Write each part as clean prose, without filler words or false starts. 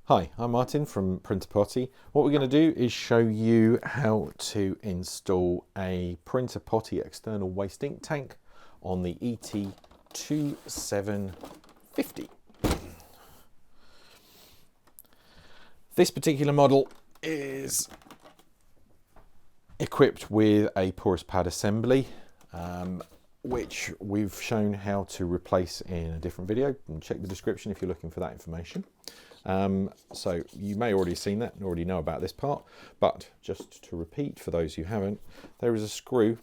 Hi, I'm Martin from Printer Potty. What we're going to do is show you how to install a Printer Potty external waste ink tank on the ET-2750. This particular model is equipped with a porous pad assembly, which we've shown how to replace in a different video. Check the description if you're looking for that information. So you may already seen that and already know about this part, but just to repeat for those who haven't, there is a screw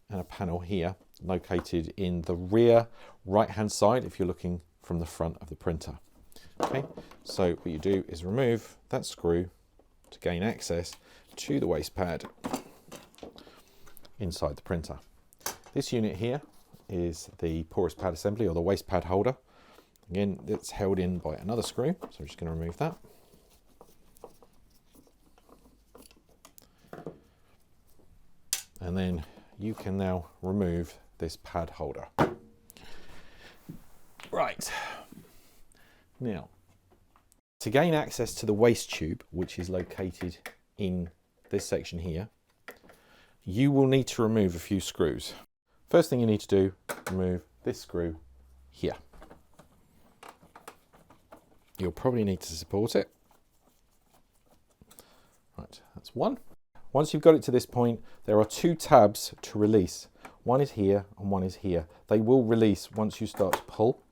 and a panel here located in the rear right hand side if you're looking from the front of the printer. Okay, so what you do is remove that screw to gain access to the waste pad inside the printer. This unit here is the porous pad assembly, or the waste pad holder. Again, it's held in by another screw, so I'm just going to remove that. And then you can now remove this pad holder. Right. Now, to gain access to the waste tube, which is located in this section here, you will need to remove a few screws. First thing you need to do, remove this screw here. You'll probably need to support it. Right, that's one. Once you've got it to this point, there are two tabs to release. One is here and one is here. They will release once you start to pull.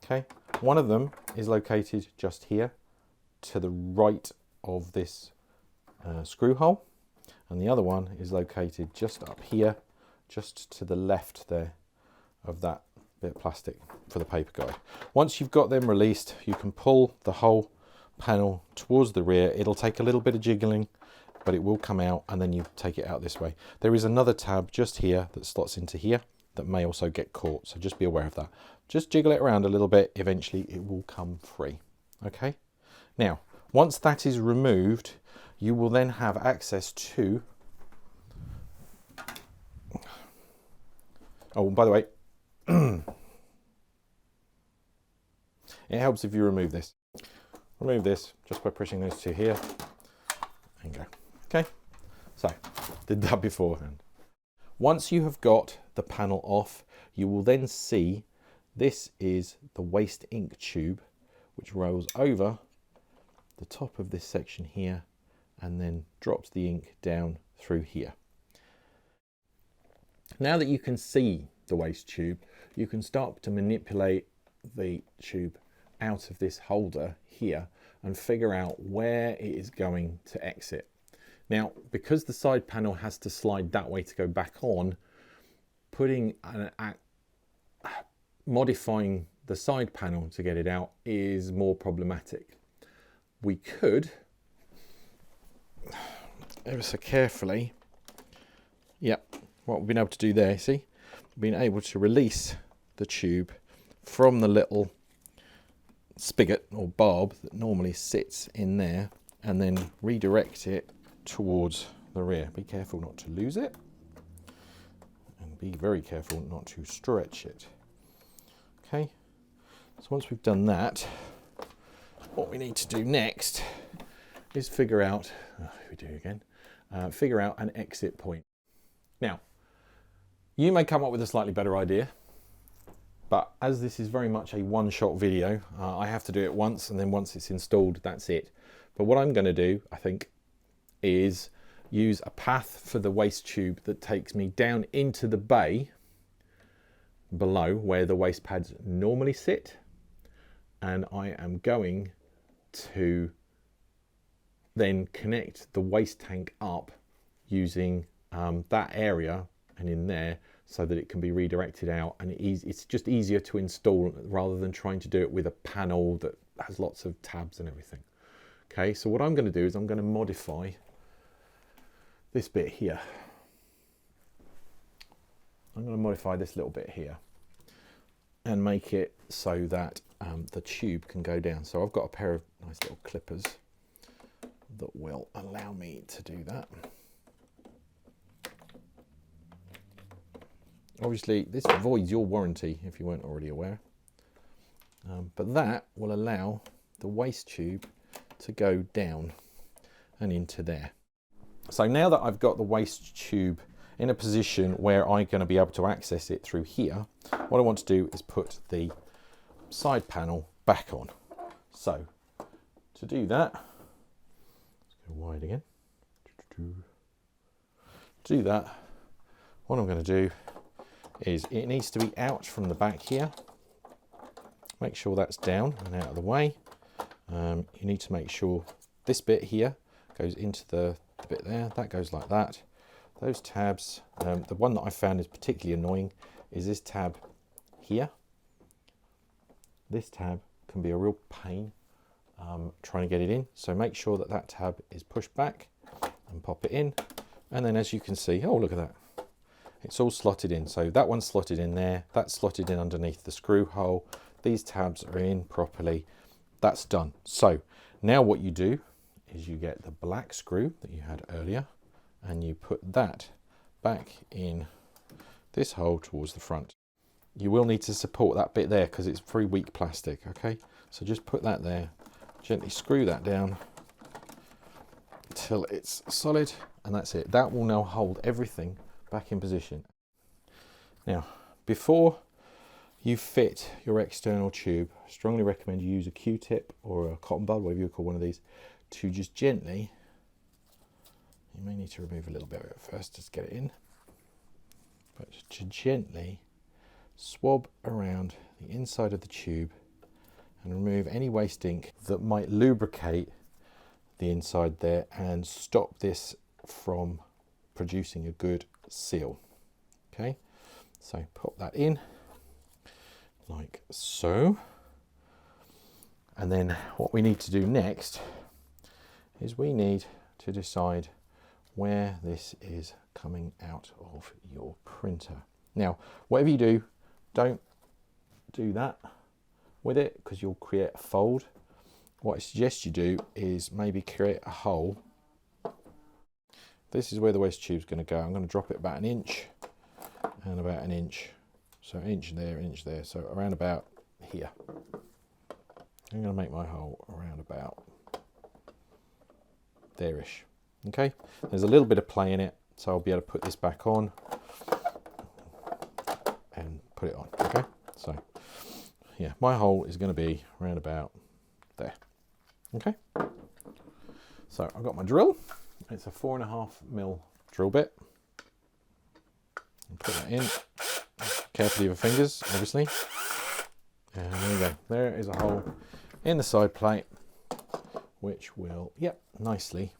Okay, one of them is located just here to the right of this screw hole, and the other one is located just up here, just to the left there of that bit of plastic for the paper guide. Once you've got them released, you can pull the whole panel towards the rear. It'll take a little bit of jiggling, but it will come out, and then you take it out this way. There is another tab just here that slots into here that may also get caught, so just be aware of that. Just jiggle it around a little bit, eventually it will come free. Okay, now once that is removed, you will then have access to, oh, by the way, it helps if you remove this. Remove this just by pushing those two here and go. Okay, so did that beforehand. Once you have got the panel off, you will then see this is the waste ink tube, which rolls over the top of this section here and then drops the ink down through here. Now that you can see the waste tube, you can start to manipulate the tube out of this holder here and figure out where it is going to exit. Now, because the side panel has to slide that way to go back on, modifying the side panel to get it out is more problematic. We could, ever so carefully, what we've been able to do there, see, we've been able to release the tube from the little spigot or barb that normally sits in there and then redirect it towards the rear. Be careful not to lose it, and be very careful not to stretch it. Okay, so once we've done that, what we need to do next is figure out, figure out an exit point. Now, you may come up with a slightly better idea, but as this is very much a one-shot video, I have to do it once, and then once it's installed, that's it. But what I'm going to do, I think, is use a path for the waste tube that takes me down into the bay below where the waste pads normally sit, and I am going to then connect the waste tank up using that area and in there, so that it can be redirected out, and it's just easier to install rather than trying to do it with a panel that has lots of tabs and everything. Okay, so what I'm going to do is I'm going to modify this bit here. I'm going to modify this little bit here and make it so that the tube can go down. So I've got a pair of nice little clippers that will allow me to do that. Obviously, this voids your warranty if you weren't already aware, but that will allow the waste tube to go down and into there. So now that I've got the waste tube in a position where I'm going to be able to access it through here, what I want to do is put the side panel back on. So to do that, let's go wide again. To do that, what I'm going to do is it needs to be out from the back here. Make sure that's down and out of the way. You need to make sure this bit here goes into the bit there. That goes like that. Those tabs, the one that I found is particularly annoying is this tab here. This tab can be a real pain trying to get it in. So make sure that that tab is pushed back and pop it in. And then as you can see, oh, look at that. It's all slotted in. So that one's slotted in there. That's slotted in underneath the screw hole. These tabs are in properly. That's done. So now what you do is you get the black screw that you had earlier and you put that back in this hole towards the front. You will need to support that bit there because it's very weak plastic, okay? So just put that there, gently screw that down till it's solid, and that's it. That will now hold everything back in position. Now, before you fit your external tube, I strongly recommend you use a Q-tip or a cotton bud, whatever you call one of these, to just gently, you may need to remove a little bit of it first to get it in, but to gently swab around the inside of the tube and remove any waste ink that might lubricate the inside there and stop this from producing a good seal. Okay, so pop that in like so, and then what we need to do next is we need to decide where this is coming out of your printer. Now, whatever you do, don't do that with it because you'll create a fold. What I suggest you do is maybe create a hole. This is where the waste tube is going to go. I'm going to drop it about 1 inch and about 1 inch. So 1 inch there, so around about here. I'm going to make my hole around about there-ish. Okay, there's a little bit of play in it, so I'll be able to put this back on and put it on. Okay, so yeah, my hole is going to be around about there. Okay, so I've got my drill. It's a 4.5mm drill bit. Put that in carefully with your fingers, obviously, and there you go. There is a hole in the side plate which will, yep, nicely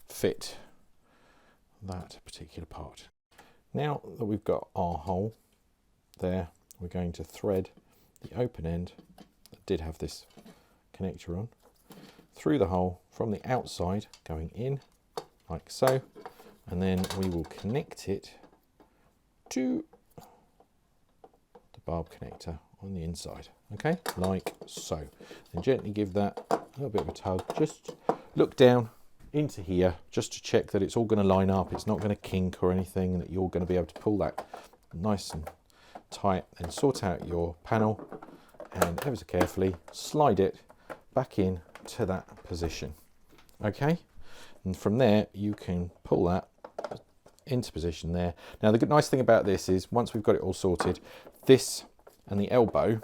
fit that particular part. Now that we've got our hole there, we're going to thread the open end that did have this connector on through the hole from the outside, going in like so, and then we will connect it to the barb connector on the inside, okay, like so. And gently give that a little bit of a tug. Just look down into here just to check that it's all going to line up, it's not going to kink or anything, and that you're going to be able to pull that nice and tight. Then sort out your panel and ever so carefully slide it back in to that position, okay, and from there you can pull that into position there. Now the good nice thing about this is once we've got it all sorted, this and the elbow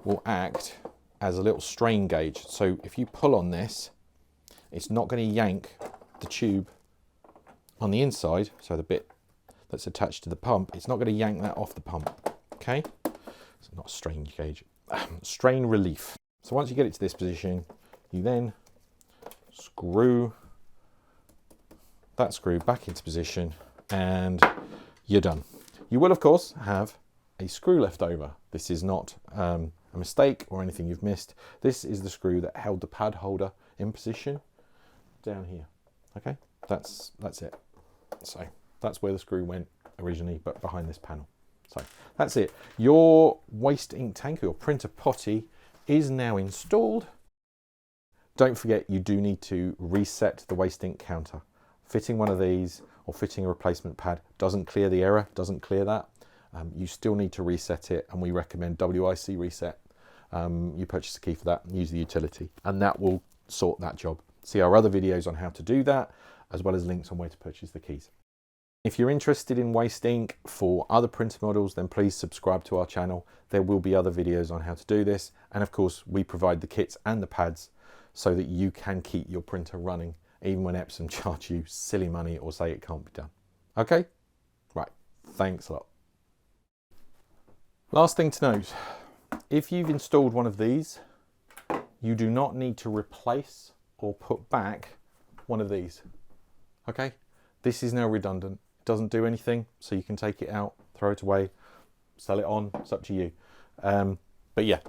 will act as a little strain gauge. So if you pull on this, it's not going to yank the tube on the inside, so the bit that's attached to the pump, it's not going to yank that off the pump, okay? It's not a strain gauge, strain relief. So once you get it to this position, you then screw that screw back into position and you're done. You will of course have a screw left over. This is not a mistake or anything you've missed. This is the screw that held the pad holder in position down here. Okay, that's it. So that's where the screw went originally, but behind this panel. So that's it. Your waste ink tank, or your printer potty, is now installed. Don't forget, you do need to reset the waste ink counter. Fitting one of these or fitting a replacement pad doesn't clear the error, doesn't clear that. You still need to reset it, and we recommend WICReset. You purchase a key for that and use the utility, and that will sort that job. See our other videos on how to do that, as well as links on where to purchase the keys. If you're interested in waste ink for other printer models, then please subscribe to our channel. There will be other videos on how to do this. And of course, we provide the kits and the pads so that you can keep your printer running, even when Epson charge you silly money or say it can't be done. Okay? Right. Thanks a lot. Last thing to note, if you've installed one of these, you do not need to replace or put back one of these. Okay? This is now redundant. It doesn't do anything, so you can take it out, throw it away, sell it on. It's up to you. But yeah,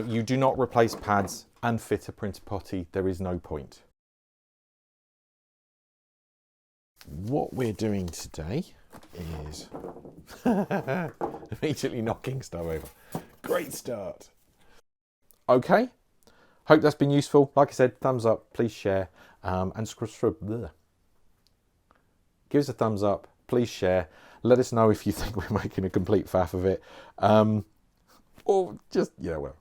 you do not replace pads and fit a Printer Potty. There is no point. What we're doing today is immediately knocking stuff over. Great start. Okay, hope that's been useful. Like I said, thumbs up, please share, and give us a thumbs up, please share. Let us know if you think we're making a complete faff of it, or just, well,